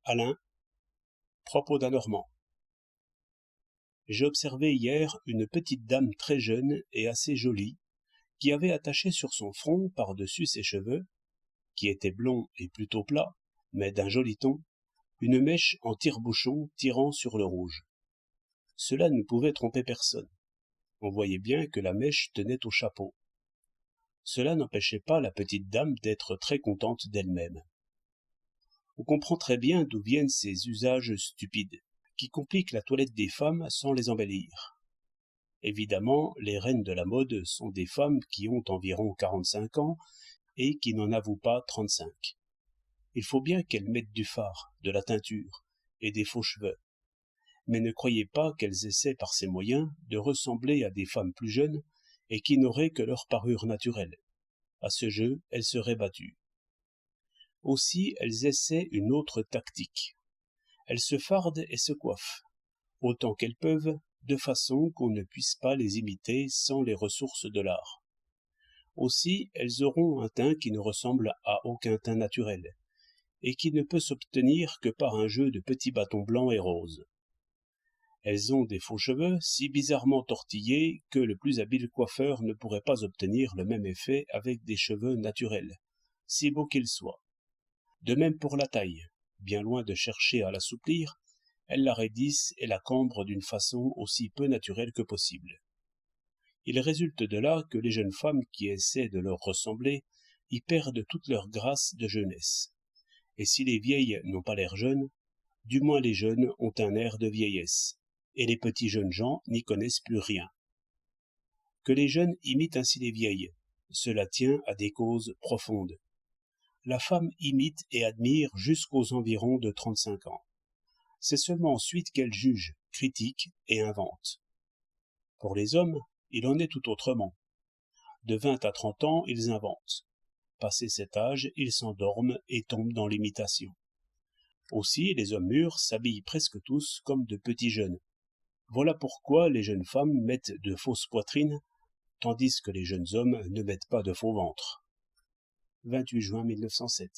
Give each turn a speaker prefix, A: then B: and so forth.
A: Alain, propos d'un Normand. J'ai observé hier une petite dame très jeune et assez jolie, qui avait attaché sur son front, par-dessus ses cheveux, qui étaient blonds et plutôt plats, mais d'un joli ton, une mèche en tire-bouchon tirant sur le rouge. Cela ne pouvait tromper personne. On voyait bien que la mèche tenait au chapeau. Cela n'empêchait pas la petite dame d'être très contente d'elle-même. On comprend très bien d'où viennent ces usages stupides, qui compliquent la toilette des femmes sans les embellir. Évidemment, les reines de la mode sont des femmes qui ont environ 45 ans et qui n'en avouent pas 35. Il faut bien qu'elles mettent du fard, de la teinture et des faux cheveux. Mais ne croyez pas qu'elles essaient par ces moyens de ressembler à des femmes plus jeunes et qui n'auraient que leur parure naturelle. À ce jeu, elles seraient battues. Aussi, elles essaient une autre tactique. Elles se fardent et se coiffent, autant qu'elles peuvent, de façon qu'on ne puisse pas les imiter sans les ressources de l'art. Aussi, elles auront un teint qui ne ressemble à aucun teint naturel, et qui ne peut s'obtenir que par un jeu de petits bâtons blancs et roses. Elles ont des faux cheveux si bizarrement tortillés que le plus habile coiffeur ne pourrait pas obtenir le même effet avec des cheveux naturels, si beaux qu'ils soient. De même pour la taille, bien loin de chercher à l'assouplir, elles la raidissent et la cambrent d'une façon aussi peu naturelle que possible. Il résulte de là que les jeunes femmes qui essaient de leur ressembler y perdent toute leur grâce de jeunesse. Et si les vieilles n'ont pas l'air jeunes, du moins les jeunes ont un air de vieillesse, et les petits jeunes gens n'y connaissent plus rien. Que les jeunes imitent ainsi les vieilles, cela tient à des causes profondes. La femme imite et admire jusqu'aux environs de 35 ans. C'est seulement ensuite qu'elle juge, critique et invente. Pour les hommes, il en est tout autrement. De 20 à 30 ans, ils inventent. Passé cet âge, ils s'endorment et tombent dans l'imitation. Aussi, les hommes mûrs s'habillent presque tous comme de petits jeunes. Voilà pourquoi les jeunes femmes mettent de fausses poitrines, tandis que les jeunes hommes ne mettent pas de faux ventres. 28 juin 1907